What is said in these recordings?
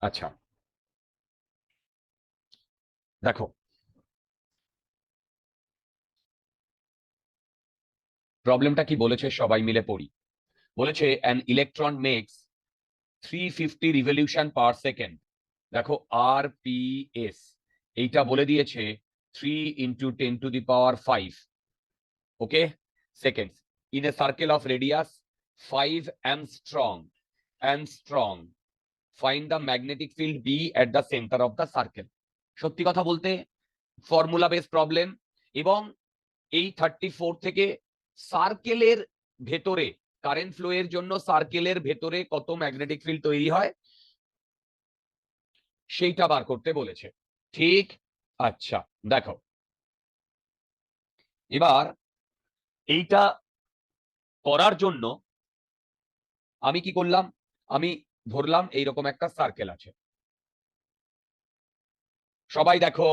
আচ্ছা, দেখো প্রবলেমটা কি বলেছে, সবাই মিলে পড়ি। বলেছে an electron makes 350 revolution per second। দেখো RPS এইটা বলে দিয়েছে 3 into 10 to the power 5, okay, seconds in a circle of radius 5 angstrom। Find the magnetic field B at the centre of the circle. সত্যি কথা বলতে ফর্মুলা বেস প্রবলেম, এবং এই 34 থেকে সার্কেলের ভেতরে কারেন্ট ফ্লো এর জন্য সার্কেলের ভেতরে কত ম্যাগনেটিক ফিল্ড তৈরি হয় সেইটা বার করতে বলেছে, ঠিক? আচ্ছা, দেখো এবার এইটা করার জন্য আমি কি করলাম, আমি ধরলাম এইরকম একটা সার্কেল আছে। সবাই দেখো,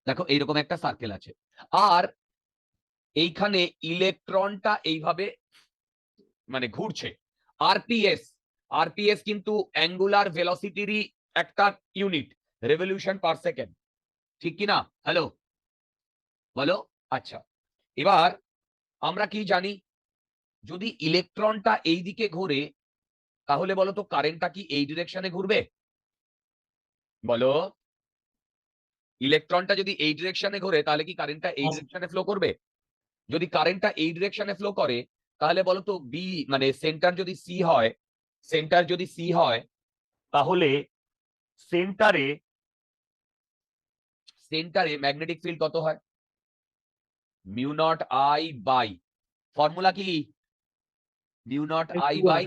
দেখো এইরকম একটা সার্কেল আছে, আর এইখানে ইলেকট্রনটা এইভাবে মানে ঘুরছে। আরপিএস, আরপিএস কিন্তু অ্যাঙ্গুলার ভেলোসিটিরই একটা ইউনিট, রেভলিউশন পার সেকেন্ড, ঠিক কি না? হ্যালো, বলো। আচ্ছা, এবার আমরা কি জানি, যদি ইলেকট্রনটা এই দিকে ঘুরে তাহলে বলো তো কারেন্টটা কি এই ডিরেকশনে ঘুরবে? বলো, ইলেকট্রনটা যদি এই ডিরেকশনে ঘুরে তাহলে কি কারেন্টটা এই ডিরেকশনে ফ্লো করবে? যদি কারেন্টটা এই ডিরেকশনে ফ্লো করে তাহলে বলো তো বি মানে সেন্টার যদি সি হয়, সেন্টার যদি সি হয় তাহলে সেন্টারে সেন্টারে ম্যাগনেটিক ফিল্ড কত হয়? Mu naught I by, formula কি? Mu naught I by,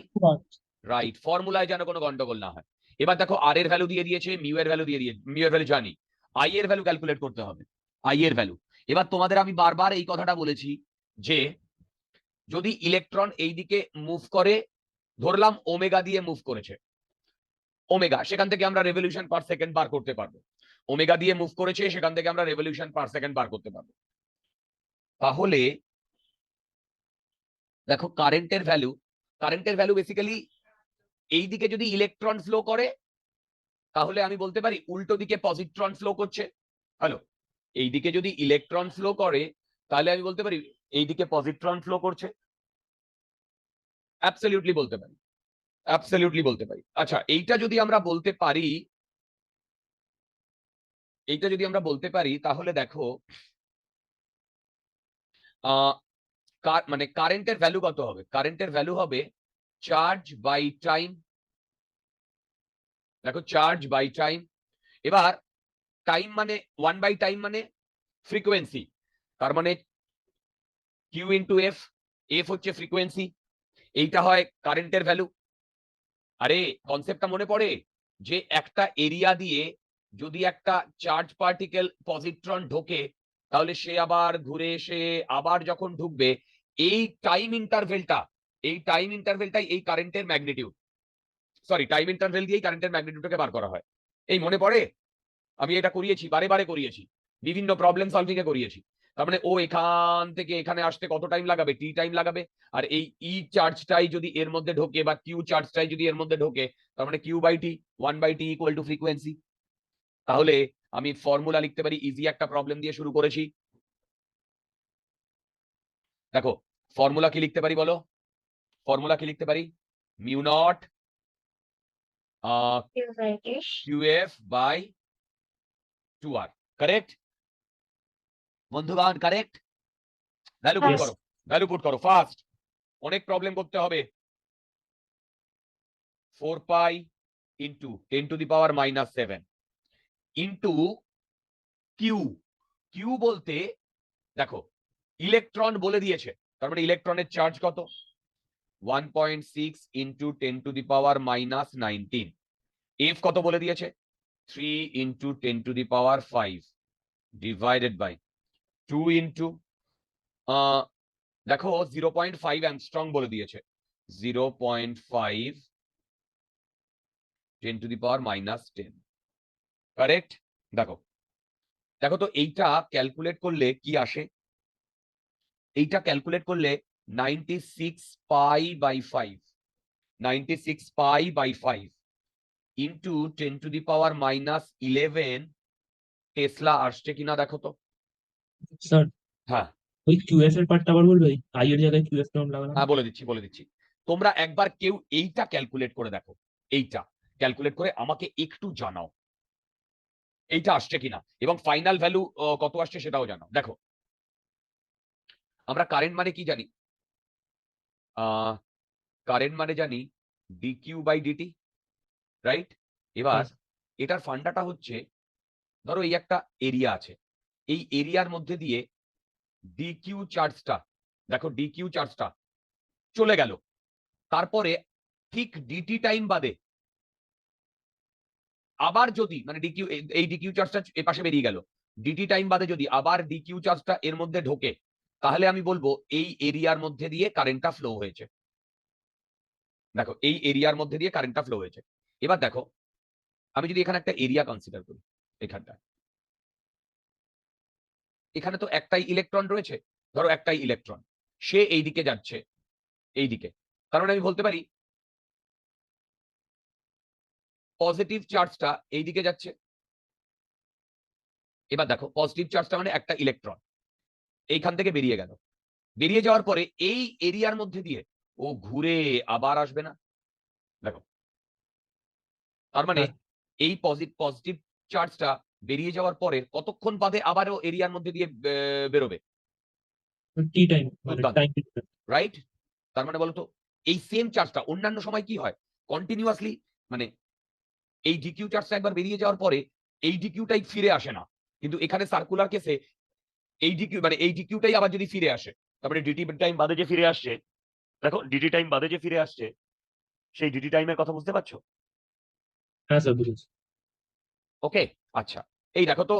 right, ফর্মুলায় যেন কোনো গন্ডগোল না হয়। এবার দেখো আর এর ভ্যালু দিয়ে দিয়েছে, মিউ এর ভ্যালু দিয়ে দিয়েছে, মিউ এর ভ্যালু জানি, আই এর ভ্যালু ক্যালকুলেট করতে হবে, আই এর ভ্যালু। এবার তোমাদের আমি বারবার এই কথাটা বলেছি যে যদি ইলেকট্রন এই দিকে মুভ করে, ধরলাম ওমেগা দিয়ে মুভ করেছে, ওমেগা, সেখান থেকে আমরা রেভলিউশন পার সেকেন্ড বার করতে পারবো। ওমেগা দিয়ে মুভ করেছে, সেখান থেকে আমরা রেভলিউশন পার সেকেন্ড বার করতে পারবো। তাহলে দেখো কারেন্টের ভ্যালু, কারেন্টের ভ্যালু বেসিক্যালি এই দিকে যদি ইলেকট্রন ফ্লো করে তাহলে আমি বলতে পারি উল্টো দিকে পজিট্রন ফ্লো করছে। হ্যালো, এই দিকে যদি ইলেকট্রন ফ্লো করে তাহলে আমি বলতে পারি এই দিকে পজিট্রন ফ্লো করছে। অ্যাবসলিউটলি বলতে পারি, অ্যাবসলিউটলি বলতে পারি। আচ্ছা, এইটা যদি আমরা বলতে পারি, এইটা যদি আমরা বলতে পারি তাহলে দেখো মানে কারেন্টের ভ্যালু কত হবে? কারেন্টের ভ্যালু হবে চার্জ বাই টাইম। দেখো চার্জ বাই টাইম, এবার টাইম মানে 1/টাইম মানে ফ্রিকোয়েন্সি, তার মানে কিউ ইন্টু এফ, এফ হচ্ছে ফ্রিকোয়েন্সি, এইটা হয় কারেন্টের ভ্যালু। আরে কনসেপ্টটা মনে পড়ে যে একটা এরিয়া দিয়ে যদি একটা চার্জ পার্টিকেল পজিট্রন ঢোকে তাহলে সে আবার ঘুরে এসে আবার যখন ঢুকবে, এই টাইম ইন্টারভেলটা, এই টাইম ইন্টারভেলটাই এই কারেন্টের ম্যাগনিটিউড, সরি টাইম ইন্টারভেল দিয়েই কারেন্টের ম্যাগনিটিউডটাকে বার করা হয়। এই মনে পড়ে, আমি এটা করিয়েছি, বারে বারে করিয়েছি, বিভিন্ন প্রবলেম সলভিং এ করিয়েছি। তার মানে ও এখান থেকে এখানে আসতে কত টাইম লাগাবে? টি টাইম লাগাবে। আর এই ই চার্জটাই যদি এর মধ্যে ঢোকে বা কিউ চার্জটাই যদি এর মধ্যে ঢোকে, তার মানে Q by T, 1/t equal to frequency. তাহলে আমি ফর্মুলা লিখতে পারি, ইজি একটা প্রবলেম দিয়ে শুরু করেছি। দেখো ফর্মুলা কি লিখতে পারি বলো, ফর্মুলা কি লিখতে পারি? Mu naught Q F by 2r, correct বন্ধুগণ? কারেক্ট? ভ্যালু পুট করো, ভ্যালু পুট করো ফাস্ট, অনেক প্রবলেম করতে হবে। 4 pi into 10 to the power -7 into Q, Q বলতে দেখো ইলেকট্রন বলে দিয়েছে, তার মানে ইলেকট্রনের চার্জ কত 1.6 ইন্টু 10⁻⁻19। এফ কত বলে দিয়েছে 3 ইন্টু 10⁵ ডিভাইডেড বাই 2 ইন্টু দেখো 0.5 অ্যাংস্ট্রং বলে দিয়েছে 0.5 10⁻⁻10 কারেক্ট। দেখো দেখো তো এইটা ক্যালকুলেট করলে কি আসে, এইটা ক্যালকুলেট করলে 96 pi by 5 96 pi by 5 into 10⁻⁻11 tesla আসছে কিনা দেখো তো। স্যার হ্যাঁ ওই কিউএফ এর পার্টটা আবার বলবে, আই এর জায়গায় কিউএফ টার্ম লাগালাম। হ্যাঁ বলে দিচ্ছি তোমরা একবার কেউ এইটা ক্যালকুলেট করে দেখো, এইটা ক্যালকুলেট করে আমাকে একটু জানাও এইটা আসছে কিনা, এবং ফাইনাল ভ্যালু কত আসছে সেটাও জানাও। দেখো আমরা কারেন্ট মানে কি জানি, কারেন্ট মানে জানি ডিকিউ বাই ডিটি, রাইট। এবার এটার ফান্ডাটা হচ্ছে ধরো এই একটা এরিয়া আছে, এই এরিয়ার মধ্যে দিয়ে ডিকিউ চার্জটা, দেখো ডিকিউ চার্জটা চলে গেল, তারপরে ঠিক ডিটি টাইম বাদে আবার যদি মানে ডিকিউ এই ডিকিউ চার্জটা এ পাশে বেরিয়ে গেল, ডিটি টাইম বাদে যদি আবার ডিকিউ চার্জটা এর মধ্যে ঢোকে, তাহলে আমি বলবো এই এরিয়ার মধ্যে দিয়ে কারেন্টটা ফ্লো হয়েছে। দেখো এই এরিয়ার মধ্যে দিয়ে কারেন্টটা ফ্লো হয়েছে। এবার দেখো আমি যদি এখানে একটা এরিয়া কনসিডার করি, এখানটা এখানে তো একটাই ইলেকট্রন রয়েছে, ধরো একটাই ইলেকট্রন, সে এই দিকে যাচ্ছে, এই দিকে, কারণ আমি বলতে পারি পজিটিভ চার্জটা এই দিকে যাচ্ছে। এবার দেখো পজিটিভ চার্জটা মানে একটা ইলেকট্রন এইখান থেকে বেরিয়ে গেল, বেরিয়ে যাওয়ার পরে এই এরিয়ার মধ্যে দিয়ে ও ঘুরে আবার আসবে না। দেখো তার মানে এই পজিটিভ চার্জটা বেরিয়ে যাওয়ার পরে কতক্ষণ বাদে আবারও এরিয়ার মধ্যে দিয়ে বেরোবে, টি টাইম মানে দুর্দান্ত, টাইম। রাইট। তার মানে বলতো এই সেম চার্জটা অন্যান্য সময় কি হয় কন্টিনিউয়াসলি, মানে এই ডিকিউ চার্জটা একবার বেরিয়ে যাওয়ার পরে এই ডিকিউটাই ফিরে আসে না, কিন্তু এখানে সার্কুলার কেসে এই ডিকিউ মানে এই ডিকিউটাই আবার যদি ফিরে আসে, তারপরে ডিটি টাইম বাদে যে ফিরে আসছে, দেখো ডিটি টাইম বাদে যে ফিরে আসছে সেই ডিটি টাইমের কথা বুঝতে পারছো। হ্যাঁ স্যার বুঝেছি। ওকে আচ্ছা, এই দেখো তো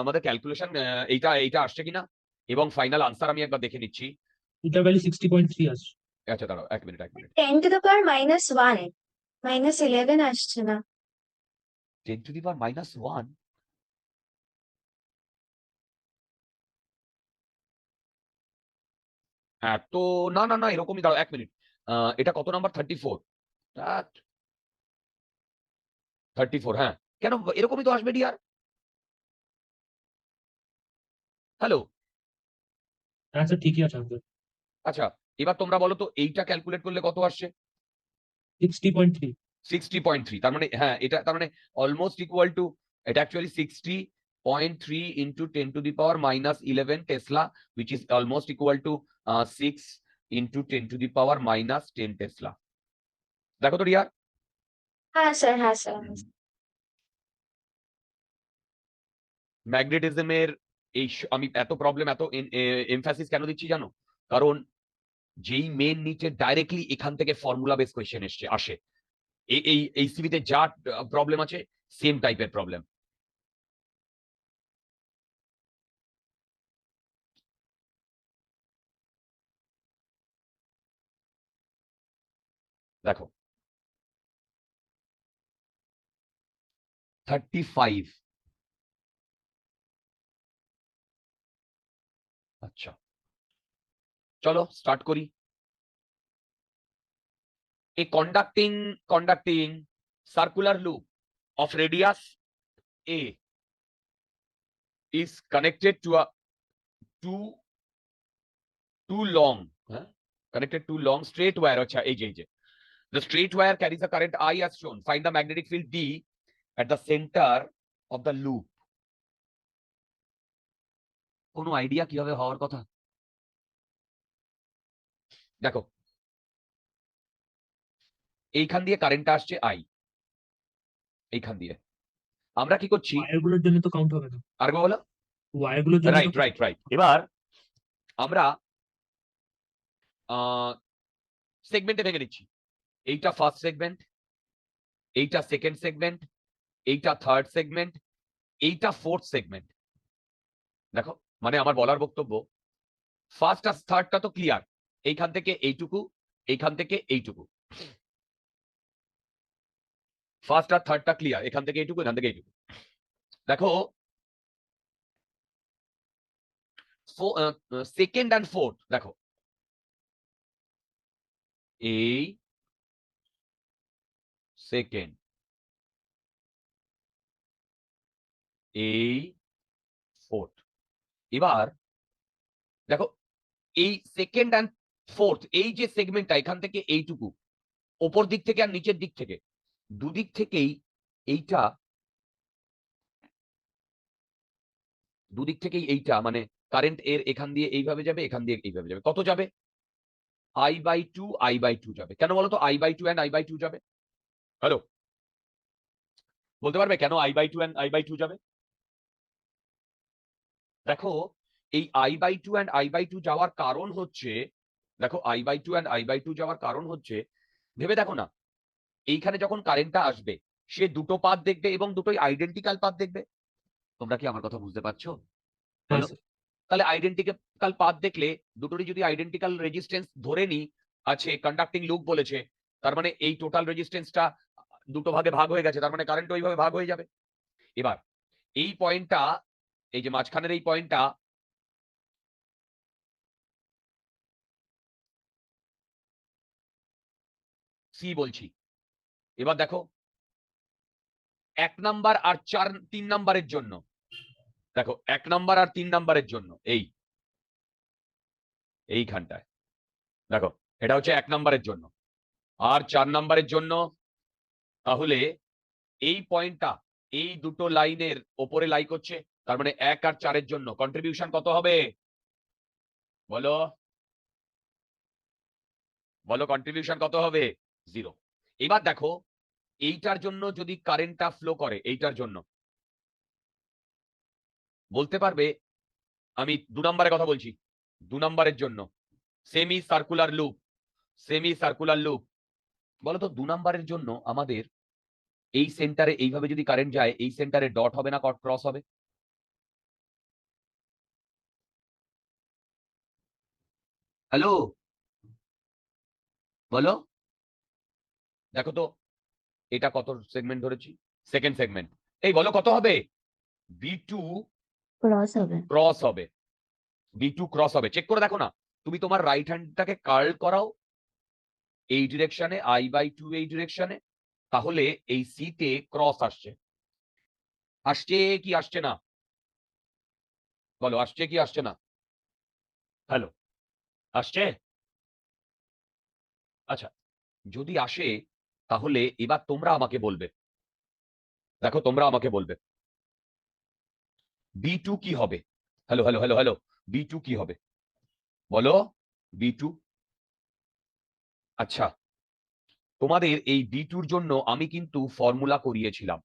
আমাদের ক্যালকুলেশন এইটা এইটা আসছে কিনা, এবং ফাইনাল আনসার আমি একবার দেখে নিচ্ছি। এটার ভ্যালু 60.3 আসছে। আচ্ছা দাঁড়াও এক মিনিট 10⁻⁻1 -11 আসছে না। 10⁻⁻1 এত, না না না এরকমই, দাঁড়াও এক মিনিট, এটা কত নাম্বার 34, 34 হ্যাঁ, কেন এরকমই তো আসবে ডিয়ার। হ্যালো হ্যাঁ স্যার ঠিকই আছে আমাদের। আচ্ছা, এবার তোমরা বলো তো এইটা ক্যালকুলেট করলে কত আসছে 60.3। 60.3, তার মানে হ্যাঁ এটা তার মানে অলমোস্ট ইকুয়াল টু, এটা actually 60.3 into 10⁻⁻11 Tesla, which is almost equal to 6 into 10⁻⁻10 Tesla. দেখো তো রিয়া, হ্যাঁ স্যার, হ্যাঁ স্যার। ম্যাগনেটিজমের এই আমি এত প্রবলেম এত এমফাসিস কেন দিচ্ছি জানো, কারণ যেই মেন নিচে ডাইরেক্টলি এখান থেকে ফর্মুলা বেস কোয়েশ্চেন আসে, এই সিভিতে যা প্রবলেম আছে সেম টাইপের প্রবলেম। দেখো 35, আচ্ছা চলো স্টার্ট করি। A conducting circular loop of radius a is connected to a too long, connected to long straight wire, acha ei je the straight wire carries a current I as shown, find the magnetic field D at the center of the loop। কোনো idea কিভাবে হওয়ার কথা, দেখো এইখান দিয়ে কারেন্টটা আসছে I, এইখান দিয়ে আমরা কি করছি, ওয়্যারগুলোর জন্য তো কাউন্ট হবে না। আরেকবার বলো। ওয়ার গুলোর জন্য রাইট রাইট রাইট। এবার আমরা সেগমেন্টে ভেঙে নিচ্ছি। এইটা ফার্স্ট সেগমেন্ট, এইটা সেকেন্ড সেগমেন্ট, এইটা থার্ড সেগমেন্ট, এইটা ফোর্থ সেগমেন্ট। দেখো মানে আমার বলার বক্তব্য, ফার্স্ট আর থার্ডটা তো ক্লিয়ার, এইখান থেকে এইটুকু, এইখান থেকে এইটুকু। ফার্স্ট আর থার্ডটা ক্লিয়ার, এখান থেকে এইটুকু, এখান থেকে এইটুকু। দেখো সেকেন্ড অ্যান্ড ফোর্থ, দেখো এই সেকেন্ড, এই ফোর্থ। এবার দেখো এই সেকেন্ড অ্যান্ড ফোর্থ, এই যে সেগমেন্টটা এখান থেকে এইটুকু, ওপর দিক থেকে আর নিচের দিক থেকে, দুদিক থেকেই এইটা, দুদিক থেকেই এইটা মানে কারেন্ট এর এখান দিয়ে এইভাবে যাবে, এখান দিয়ে এইভাবে যাবে। কত যাবে? I/2 I/2 যাবে। কেন বলো তো I/2 and I/2 যাবে? হ্যালো, বলতে পারবে কেন I/2 and I/2 যাবে? দেখো এই I/2 and I/2 যাওয়ার কারণ হচ্ছে, দেখো I/2 and I/2 যাওয়ার কারণ হচ্ছে, ভেবে দেখো না, এইখানে যখন কারেন্টটা আসবে সে দুটো পাথ দেখবে এবং দুটোই আইডেন্টিক্যাল পাথ দেখবে। তোমরা কি আমার কথা বুঝতে পারছো? হ্যাঁ বলো। তাহলে আইডেন্টিক্যাল পাথ দেখলে দুটোরই যদি আইডেন্টিক্যাল রেজিস্ট্যান্স ধরে নি আছে, কন্ডাক্টিং লুপ বলেছে, তার মানে এই টোটাল রেজিস্ট্যান্সটা দুটো ভাগে ভাগ হয়ে গেছে, তার মানে কারেন্ট ওইভাবে ভাগ হয়ে যাবে। এবার এই পয়েন্টটা, এই যে মাঝখানের এই পয়েন্টটা, সি বলছি। এবার দেখো 1 নাম্বার আর 3 নাম্বারের জন্য, দেখো 1 নাম্বার আর 3 নাম্বারের জন্য এইখানটায় দেখো, এটা হচ্ছে 1 নাম্বারের জন্য আর 4 নাম্বারের জন্য। তাহলে এই পয়েন্টটা এই দুটো লাইনের ওপরে লাই করছে, তার মানে 1 আর 4 এর জন্য কন্ট্রিবিউশন কত হবে? বলো বলো, কন্ট্রিবিউশন কত হবে? 0। এবার দেখো এইটার জন্য যদি কারেন্টটা ফ্লো করে, এইটার জন্য বলতে পারবে, আমি 2 নম্বরের কথা বলছি, 2 নম্বরের জন্য semi circular loop, semi circular loop. বলো তো 2 নম্বরের জন্য আমাদের এই সেন্টারে এইভাবে যদি কারেন্ট যায়, এই সেন্টারে ডট হবে না ক্রস হবে? হ্যালো, বলো। দেখো তো এটা কত সেগমেন্ট ধরেছি? Second segment. এই বলো কত হবে? B2 ক্রস হবে। ক্রস হবে, B2 ক্রস হবে। চেক করে দেখো না, তুমি তোমার রাইট হ্যান্ডটাকে কার্ল করাও এই ডিরেকশনে, I/2 এই ডিরেকশনে, তাহলে এই সিতে ক্রস আসছে। আসছে কি আসছে না? বলো আসছে কি আসছে না? হ্যালো, আসছে? আচ্ছা, যদি আসে তাহলে এবার তোমরা আমাকে বলবে, দেখো তোমরা আমাকে বলবে B2 কি হবে? Hello hello hello hello, B2 কি হবে বলো? B2। আচ্ছা, তোমাদের এই B2-র জন্য আমি কিন্তু ফর্মুলা করিয়েছিলাম।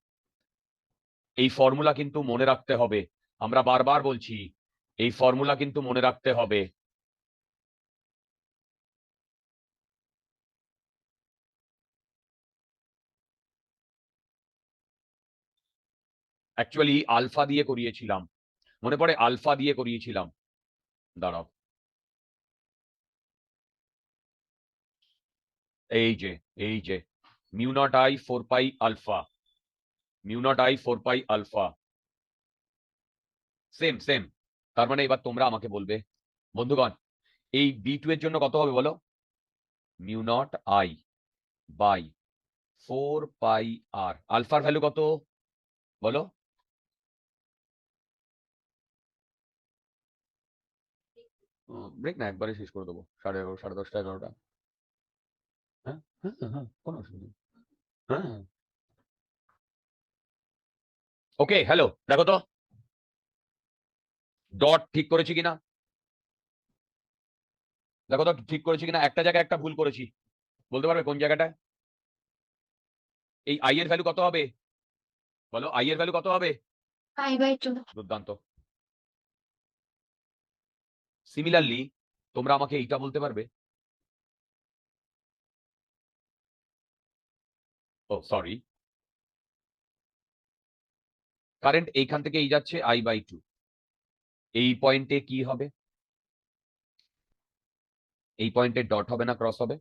এই ফর্মুলা কিন্তু মনে রাখতে হবে, আমরা বারবার বলছি এই ফর্মুলা কিন্তু মনে রাখতে হবে। অ্যাকচুয়ালি আলফা দিয়ে করিয়েছিলাম, মনে পড়ে আলফা দিয়ে করিয়েছিলাম। দাঁড়াও, এই যে mu naught I 4 pi alpha, mu naught I 4 pi alpha, same same. তার মানে এবার তোমরা আমাকে বলবে বন্ধুগণ, এই B2 এর জন্য কত হবে বলো? মিউ নট আই বাই 4 পাই আর। আলফার ভ্যালু কত বলো? ব্রেক না, একবারে শেষ করে দেবো, 11:30, 10:30, 11টা। হ্যাঁ হ্যাঁ হ্যাঁ, কোনো অসুবিধা নেই। হ্যাঁ, ওকে। হ্যালো, দেখো তো ডট ঠিক করেছি কিনা, দেখো তো ঠিক করেছি কিনা। একটা জায়গায় একটা ভুল করেছি, বলতে পারবে কোন জায়গাটায়? এই আই এর ভ্যালু কত হবে বলো? আই এর ভ্যালু কত হবে? I/2। দুর্দান্ত। সিমিলারলি তোমরা আমাকে এইটা বলতে পারবে, ও সরি, কারেন্ট এইখান থেকে এই যাচ্ছে I/2, এই পয়েন্টে কি হবে? এই পয়েন্টে ডট হবে না ক্রস হবে?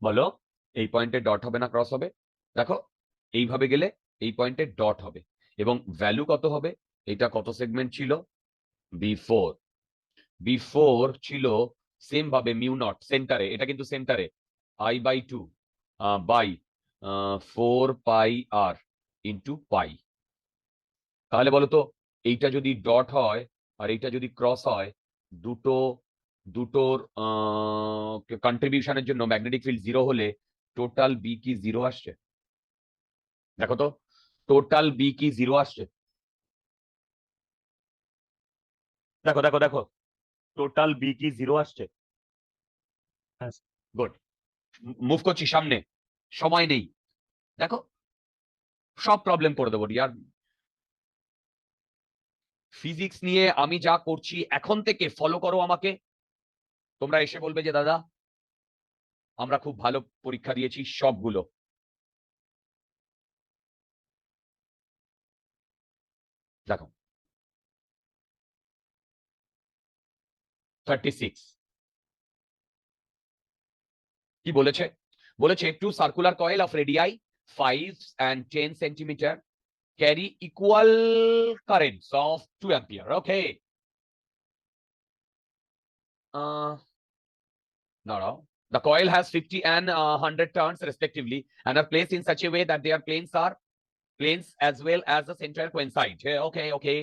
বলো, এই পয়েন্টে ডট হবে না ক্রস হবে? দেখো এইভাবে গেলে এই পয়েন্টে ডট হবে, এবং ভ্যালু কত হবে? এটা কত সেগমেন্ট ছিল? B4। B4 ছিল সেম ভাবে মিউ নট সেন্টারে, এটা কিন্তু সেন্টারে I/2 বাই 4πr ইন্টু পাই। তাহলে বলো তো, এইটা যদি ডট হয় আর এইটা যদি ক্রস হয়, দুটোর কন্ট্রিবিউশনের জন্য ম্যাগনেটিক ফিল্ড 0 হলে টোটাল বি কি 0 আসছে? দেখো তো, টোটাল বি কি 0 আসছে? দেখো দেখো দেখো, টোটাল বি কি 0 আসছে? হ্যাঁ, গুড। মুভ করছি সামনে, সময় নেই। দেখো সব প্রবলেম করে দেবো ইয়ার। ফিজিক্স নিয়ে আমি যা করছি এখন থেকে ফলো করো আমাকে, তোমরা এসে বলবে যে দাদা আমরা খুব ভালো পরীক্ষা দিয়েছি সবগুলো। দেখো 36 কি বলেছে? বলেছে two circular coil of radii 5 and 10 centimeter carry equal currents of 2 ampere. Okay. No. The coil has 50 and 100 turns respectively and are placed in such a way that their planes as well as the center coincide. Yeah, okay.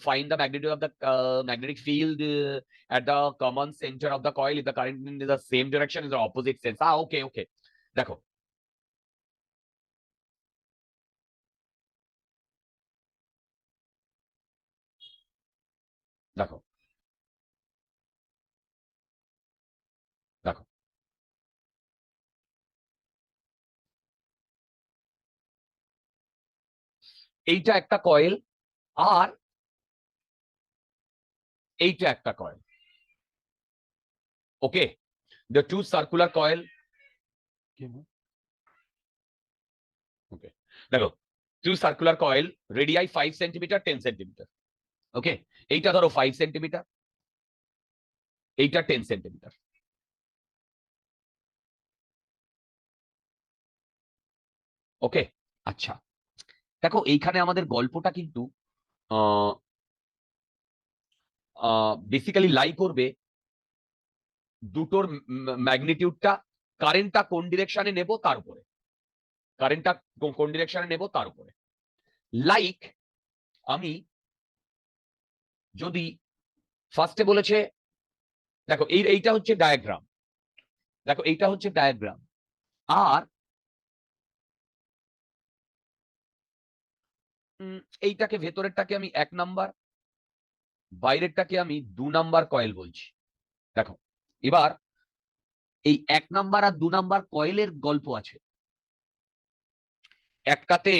Find the magnitude of the magnetic field at the common center of the coil if the current in the same direction is the opposite sense. Okay. দেখো দেখো দেখো এইটা একটা coil আর এইটা একটা coil. Okay, the two circular coil, ওকে দেখো, two circular coil radii 5 centimeter 10 centimeter। ওকে, এইটা ধরো 5 সেন্টিমিটার, এইটা 10 সেন্টিমিটার। ওকে, আচ্ছা দেখো এইখানে আমাদের গল্পটা কিন্তু বেসিক্যালি লাই করবে দুটোর ম্যাগনিটিউডটা, কারেন্টটা কোন ডিরেকশনে নেব তার উপরে, কারেন্টটা কোন ডিরেকশনে নেব তার উপরে। লাইক আমি যদি ফার্স্টে বলেছে, দেখো এইটা হচ্ছে ডায়াগ্রাম, দেখো এইটা হচ্ছে ডায়াগ্রাম, আর এইটাকে ভেতরেরটাকে আমি 1 নাম্বার, বাইরেরটাকে আমি 2 নাম্বার কয়েল বলছি। দেখো এবার এই 1 নাম্বার আর 2 নাম্বার কয়েলের গল্প আছে। একটাতে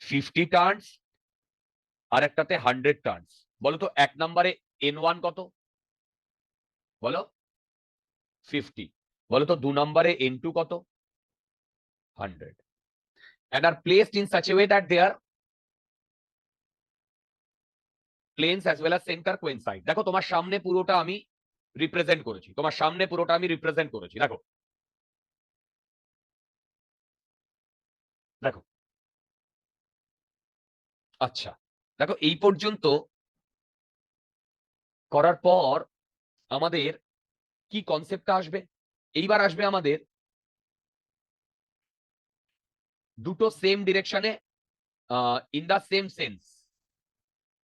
50 টার্নস আর একটাতে 100 টার্নস। বলো তো 1 নাম্বারে N1 কত? বলো 50। বলো তো 2 নাম্বারে N2 কত? 100 and are placed in such a way that their planes as well as center coincide। দেখো তোমার সামনে পুরোটা আমি রিপ্রেজেন্ট করেছি, তোমার সামনে পুরোটা আমি রিপ্রেজেন্ট করেছি। দেখো দেখো আচ্ছা, দেখো এই পর্যন্ত করার পর আমাদের কি কনসেপ্টটা আসবে? এইবার আসবে আমাদের দুটো সেম ডিরেকশনে ইন দা সেম সেন্স,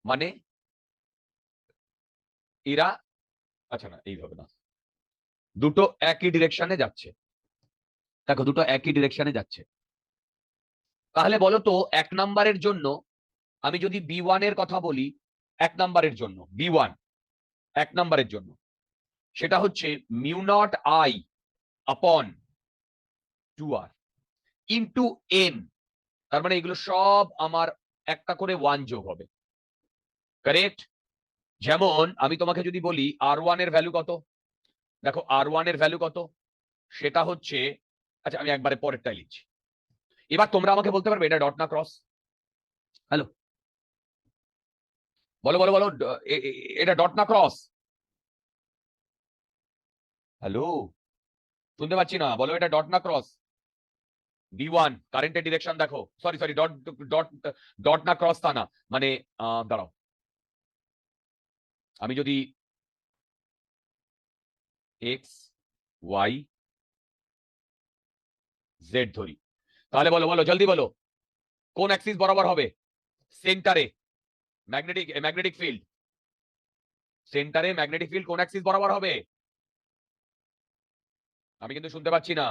মানে এরা, আচ্ছা না এইভাবে না, দুটো একই ডিরেকশনে যাচ্ছে। দেখো দুটো একই ডিরেকশনে যাচ্ছে, তাহলে বলো তো 1 নাম্বারের জন্য আমি যদি B1 এর কথা বলি, 1 নাম্বারের জন্য B1 1 নাম্বারের জন্য সেটা হচ্ছে মিউ নট I আপন 2R ইন্টু N। তার মানে এগুলো সব আমার একটা করে 1 যোগ হবে, কারেক্ট? যেমন আমি তোমাকে যদি বলি R1 এর ভ্যালু কত, দেখো R1 এর ভ্যালু কত, সেটা হচ্ছে, আচ্ছা আমি একবারে পরেরটাই লিখছি। এবার তোমরা আমাকে বলতে পারবে এটা ডট না ক্রস? হ্যালো, বলো বলো বলো, এটা ডট না ক্রস? হ্যালো, শুনতে পাচ্ছি না, বলো এটা ডট না ক্রস? B1 কারেন্টের ডিরেকশন দেখো, sorry sorry, dot dot dot না ক্রস তা না, মানে দাঁড়াও, আমি যদি এক্স ওয়াই জেড ধরি, তাহলে বলো বলো জলদি বলো, কোন অ্যাক্সিস বরাবর হবে? সেন্টারে ম্যাগনেটিক ফিল্ড, সেন্টারে ম্যাগনেটিক ফিল্ড কোন অ্যাক্সিস বরাবর হবে? আমি কিন্তু শুনতে পাচ্ছি না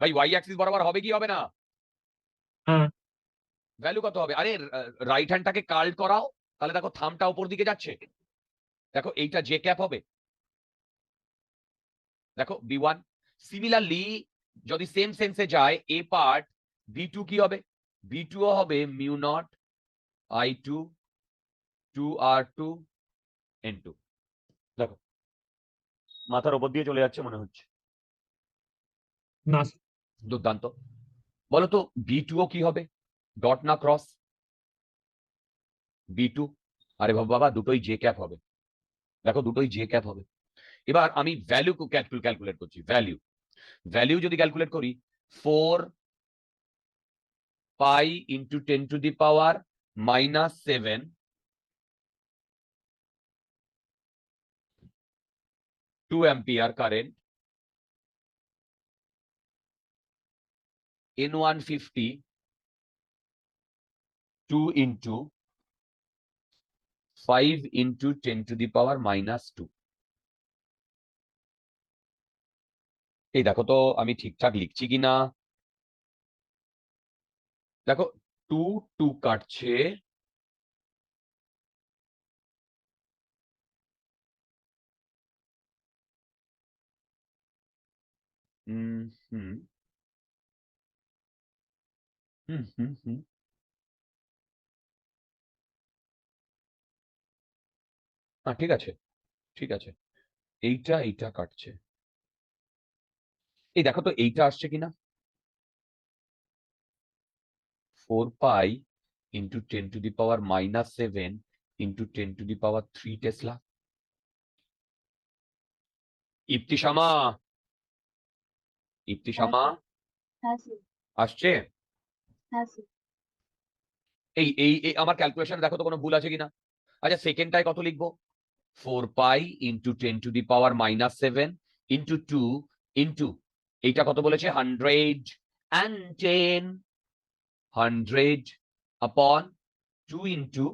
ভাই, ওয়াই অ্যাক্সিস বরাবর হবে কি হবে না? হ্যাঁ। ভ্যালু কত হবে? আরে রাইট হ্যান্ডটাকে কার্ল করাও, তাহলে দেখো থামটা উপর দিকে যাচ্ছে, দেখো এইটা জে ক্যাপ হবে, দেখো B1। সিমিলারলি যদি সেম সেন্সে যায় এ পার্ট, B2 কি হবে? B2 ও হবে mu not I2 2R2 N2। দেখো মাথার উপর দিয়ে চলে যাচ্ছে মনে হচ্ছে, না, দুর্দান্ত। বলো তো B2 ও কি হবে? ডট না ক্রস? B2, আরে বাবা দুটোই জে ক্যাপ হবে, দেখো দুটোই জে ক্যাপ হবে। এবার আমি ভ্যালু ক্যালকুলেট করছি, ভ্যালু যদি ক্যালকুলেট করি, 4 pi into 10⁻⁻7 2 ampere current, N150 2 into 5 into 10⁻⁻2। এই দেখো তো আমি ঠিকঠাক লিখছি কিনা, দেখো 2 2 কাটছে, হুম হুম হুম হুম হুম, হ্যাঁ ঠিক আছে ঠিক আছে, এইটা কাটছে, এই দেখো তো এইটা আসছে কিনা, 4 পাই ইন্টু 10⁻⁻7 ইন্টু 10⁻³ টেসলা। ইপ্তিশামা, ইপ্তিশামা হ্যাঁ স্যার, আসছে? হ্যাঁ স্যার। এই এই এই আমার ক্যালকুলেশন দেখো তো কোনো ভুল আছে কিনা। আচ্ছা সেকেন্ডটায় কত লিখবো? 4 পাই ইন্টু 10⁻⁻7 ইন্টু 2 ইন্টু, এইটা কত বলেছে? 110, 100 আপন 2 ইন্টু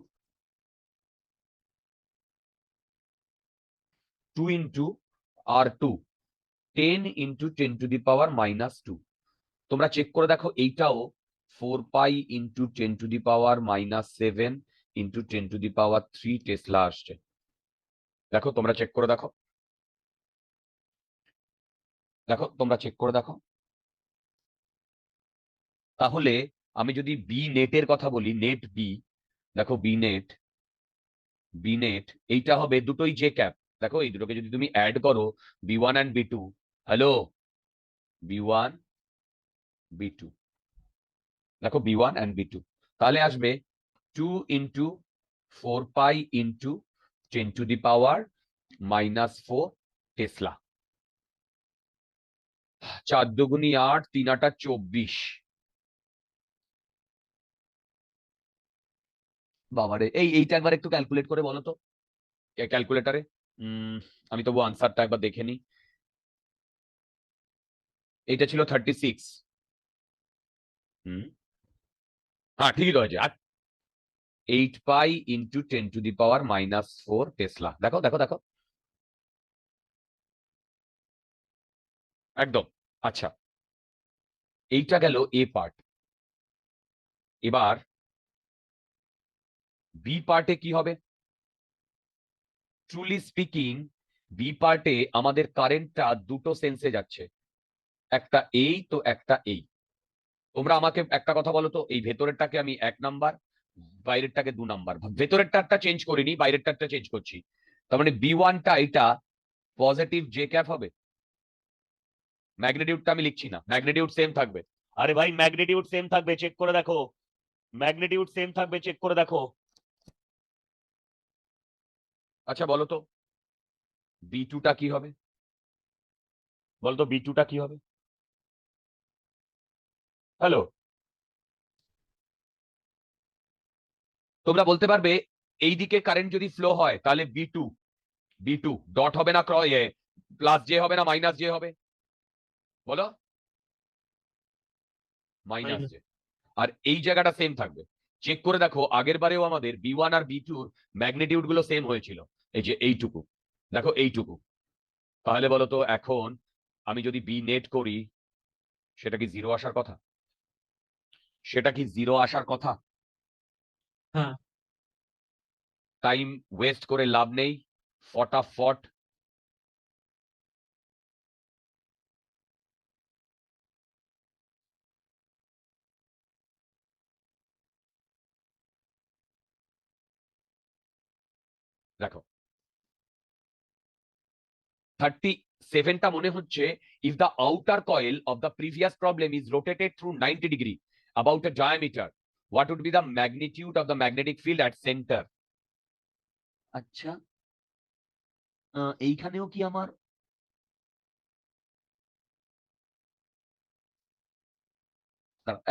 2 ইন্টু R2 10 ইন্টু 10⁻⁻2। তোমরা চেক করে দেখো এইটাও 4 পাই ইন্টু 10⁻⁻7 ইন্টু 10⁻³ টেসলা আসছে, দেখো তোমরা চেক করে দেখো, দেখো তোমরা চেক করে দেখো। তাহলে আমি যদি বি নেটের কথা বলি, নেট বি, দেখো বি নেট এইটা হবে দুটোই জে ক্যাপ, দেখো এই দুটোকে যদি তুমি অ্যাড করো, B1 and B2, hello, B1 B2, দেখো B1 অ্যান্ড B2, তাহলে আসবে 2 ইন্টু 4 পাই ইন্টু 10⁻⁻4 টেসলা। 4 দুগুনি 8, 3 আটা 24। বাবারে, এইটা একবার একটু ক্যালকুলেট করে বলো তো ক্যালকুলেটারে। আমি তবু আনসারটা একবার দেখে নিই। এইটা ছিল 36। হুম, হ্যাঁ ঠিকই রয়েছে। আর 8 পাই ইন্টু 10⁻⁻4 টেসলা, দেখো দেখো দেখো একদম। আচ্ছা এইটা গেল এ পার্ট, এবার বি পার্টে কি হবে? ট্রুলি স্পিকিং বি পার্টে আমাদের কারেন্টটা দুটো সেন্সে যাচ্ছে, একটা এই তো একটা এই। তোমরা আমাকে একটা কথা বলো তো, এই ভেতরেরটাকে আমি 1 নাম্বার, বাইরেরটাকে 2 নাম্বার, ভেতরেরটা চেঞ্জ করিনি, বাইরেরটা চেঞ্জ করছি। তার মানে B1টা এটা পজিটিভ জে ক্যাপ হবে। ম্যাগনিটিউডটা আমি লিখছি না, ম্যাগনিটিউড সেম থাকবে। আরে ভাই ম্যাগনিটিউড সেম থাকবে, চেক করে দেখো, ম্যাগনিটিউড সেম থাকবে, চেক করে দেখো। আচ্ছা বলো তো B2টা কি হবে, বলো তো B2টা কি হবে? হ্যালো, তোমরা বলতে পারবে এই দিকে কারেন্ট যদি ফ্লো হয় তাহলে B2 ডট হবে না, প্লাস জে হবে না মাইনাস জে হবে? বলো, মাইনাস মাইনাস। জে। আর এই জায়গাটা সেম থাকবে, চেক করে দেখো আগের বারেও আমাদের B1 আর B2 ম্যাগনিটিউড গুলো সেম হয়েছিল, এই যে এইটুকু, দেখো এইটুকু। তাহলে বলো তো এখন আমি যদি বি নেট করি সেটা কি জিরো আসার কথা? সেটা কি জিরো আসার কথা? হ্যাঁ। টাইম ওয়েস্ট করে লাভ নেই, ফটাফট দেখো 37টা মনে হচ্ছে if the outer coil of the previous problem is rotated through 90 degree about a diameter, what would be the magnitude of the magnetic field at center? আচ্ছা, এইখানেও কি আমার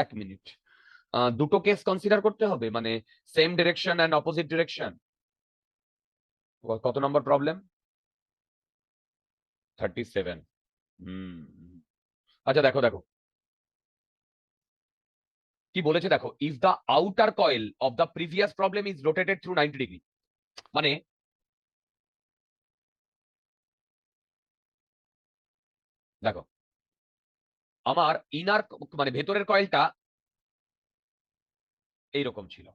এক মিনিট, দুটো কেস কনসিডার করতে হবে, মানে same direction and opposite direction. কত নম্বর প্রবলেম? 37। আচ্ছা দেখো দেখো কি বলেছে, দেখো if the outer coil of the previous problem is rotated through 90 degree, মানে দেখো আমার ইনার মানে ভেতরের কয়েলটা এইরকম ছিল,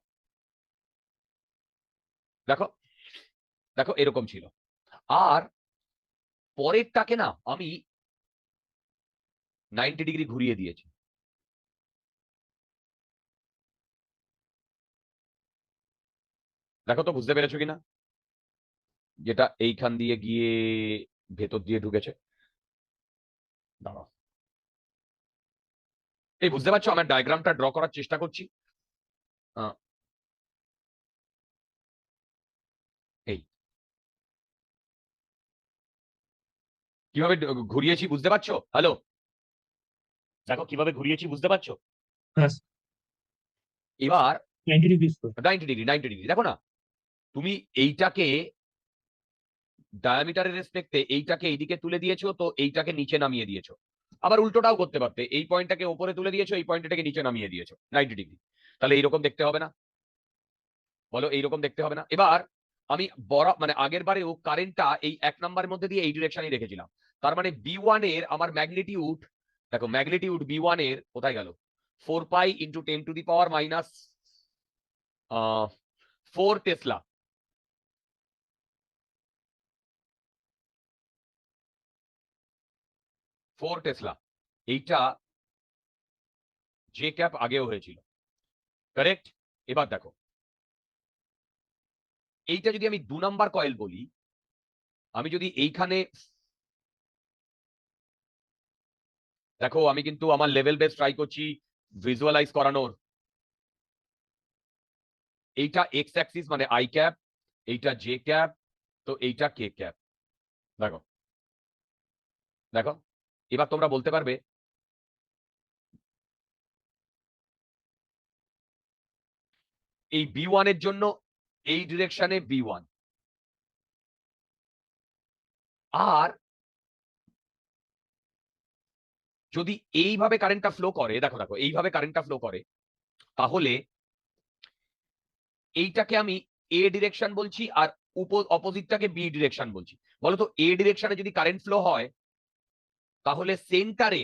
দেখো দেখো এরকম ছিল, আর পরেরটাকে না আমি 90 ডিগ্রি ঘুরিয়ে দিয়েছি। দেখো তো বুঝতে পেরেছো কিনা, যেটা এইখান দিয়ে গিয়ে ভেতর দিয়ে ঢুকেছে। দাঁড়াও, এই বুঝতে পারছো আমার ডায়াগ্রামটা ড্র করার চেষ্টা করছি। আহ, এই কিভাবে ঘুরিয়েছি বুঝতে পারছো? হ্যালো, দেখো কিভাবে ঘুরিয়েছি বুঝতে পারছো? হ্যাঁ, এবার 90 ডিগ্রি। 90 ডিগ্রি দেখো না, তুমি এইটাকে ডায়ামিটারের রেসপেক্টে এইটাকে এইদিকে তুলে দিয়েছো, তো এইটাকে নিচে নামিয়ে দিয়েছো। আবার উল্টোটাও করতে পারতে, এই পয়েন্টটাকে উপরে তুলে দিয়েছো, এই পয়েন্টটাকে নিচে নামিয়ে দিয়েছো 90 ডিগ্রি। তাহলে এইরকম দেখতে হবে না? বলো এইরকম দেখতে হবে না? এবার আমি বড় মানে আগের বারেও কারেন্টটা এই 1 নাম্বারের মধ্যে দিয়ে এই ডিরেকশনই রেখেছিলাম। তার মানে B1 এর আমার ম্যাগনিটিউড, দেখো ম্যাগনিটিউড B1 এর কোথায় গেল, 4 pi into 10 to the power minus 4 Tesla. এইটা জে ক্যাপ আগেও হয়েছিল, কারেক্ট? এবার দেখো এইটা যদি আমি 2 নাম্বার কয়েল বলি, আমি যদি এইখানে দেখো, আমি কিন্তু আমার লেভেল বেস ট্রাই করছি ভিজুয়ালাইজ করানোর। এইটা এক্স অ্যাক্সিস মানে আই ক্যাপ, এইটা জে ক্যাপ, তো এইটা কে ক্যাপ। দেখো দেখো এবার তোমরা বলতে পারবে এই B1 এর জন্য এই ডিরেকশনে B1, আর যদি এইভাবে কারেন্টটা ফ্লো করে, দেখো দেখো এইভাবে কারেন্টটা ফ্লো করে, তাহলে এইটাকে আমি এ ডিরেকশন বলছি আর অপোজিটটাকে বি ডিরেকশন বলছি। বলতো এ ডিরেকশনে যদি কারেন্ট ফ্লো হয় তাহলে সেন্টারে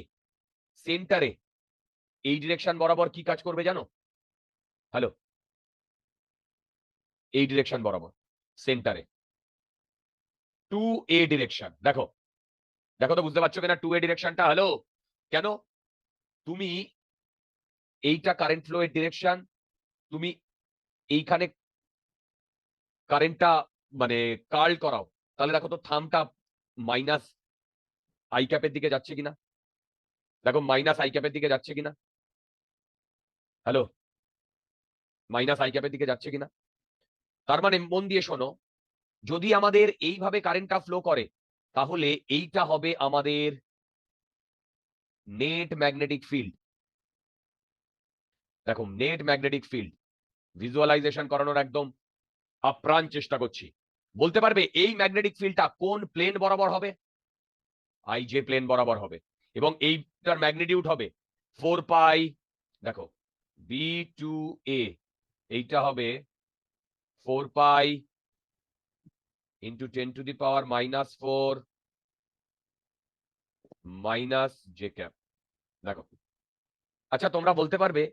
সেন্টারে এই ডিরেকশন বরাবর কি কাজ করবে জানো? হ্যালো, এই ডিরেকশন বরাবর সেন্টারে 2A ডিরেকশন। দেখো দেখো তো বুঝতে পারছো কিনা 2A ডিরেকশনটা? হ্যালো, কেন? তুমি এইটা কারেন্ট ফ্লো এর ডিরেকশন, তুমি এইখানে কারেন্টটা মানে কার্ল করাও, তাহলে দেখো তো থামটা মাইনাস আই ক্যাপের দিকে যাচ্ছে কিনা, দেখো মাইনাস আই ক্যাপের দিকে যাচ্ছে কিনা, হ্যালো, মাইনাস আই ক্যাপের দিকে যাচ্ছে কিনা। তার মানে মন দিয়ে শোনো, যদি আমাদের এইভাবে কারেন্টটা ফ্লো করে তাহলে এইটা হবে আমাদের নেট ম্যাগনেটিক ফিল্ড। দেখো নেট ম্যাগনেটিক ফিল্ড ভিজুয়ালাইজেশন করানোর একদম আপ্রাণ চেষ্টা করছি। বলতে পারবে এই ম্যাগনেটিক ফিল্ডটা কোন প্লেন বরাবর হবে? আই জে প্লেন বরাবর হবে, এবং এইটার ম্যাগনিটিউড হবে 4 পাই, দেখো বি টু এ, এইটা হবে 4 pi into 10 to the power minus 4 minus J cap. দেখো, আচ্ছা তোমরা বলতে পারবে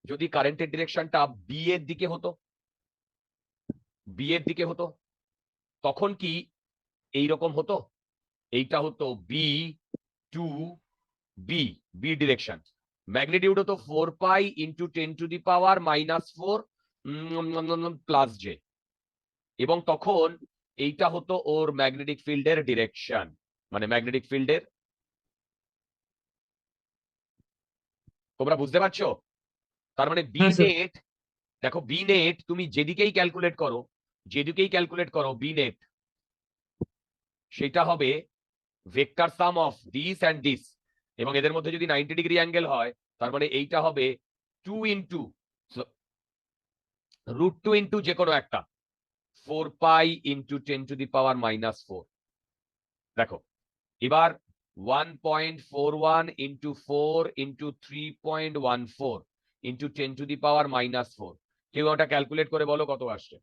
যদি কারেন্টের ডিরেকশনটা বি এর দিকে হতো, বি এর দিকে হতো, তখন কি এইরকম হতো? এইটা হতো B two B, B direction, magnitude হতো 4 pi into 10 to the power minus 4 plus J, এবং তখন এইটা হতো ওর ম্যাগনেটিক ফিল্ডের ডিরেকশন, মানে ম্যাগনেটিক ফিল্ডের, তোমরা বুঝতে পারছো? তার মানে বি হ্যাঁ স্যার। নেট, দেখো বি নেট তুমি যেদিকেই ক্যালকুলেট করো, যেদিকেই ক্যালকুলেট করো বি নেট, সেটা হবে vector some of this and this, এবং এদের মধ্যে যদি 90 ডিগ্রি অ্যাঙ্গেল হয় তার মানে এইটা হবে 2 ইন্টু √2 ইন্টু যে কোনো একটা 4 pi into 10 to the power minus 4। দেখো এবার 1.41 into 4 into 3.14 into 10 to the power minus 4, কেউ ওটা ক্যালকুলেট করে বলো কত আসছে?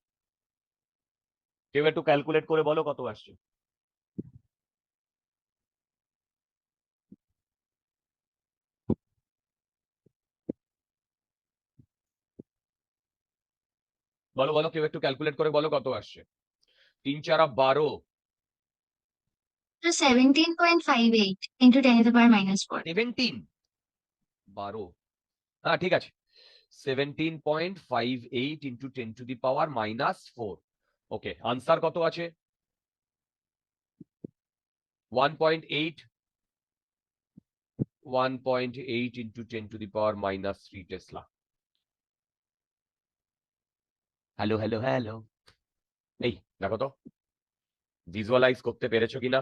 কেউ একটু ক্যালকুলেট করে বলো কত আসছে? বলো বলো, কেউ একটু ক্যালকুলেট করে বলো কত আসছে? 3 4 12, 17.58 into 10 to the power minus 4. 17, 12, হ্যাঁ ঠিক আছে, 17.58 into 10 to the power minus 4। Okay, answer কত আছে? 1.8, 1.8 into 10 to the power minus 3 Tesla. Hello hello hello, এই দেখো তো ভিজুয়ালাইজ করতে পেরেছো কিনা?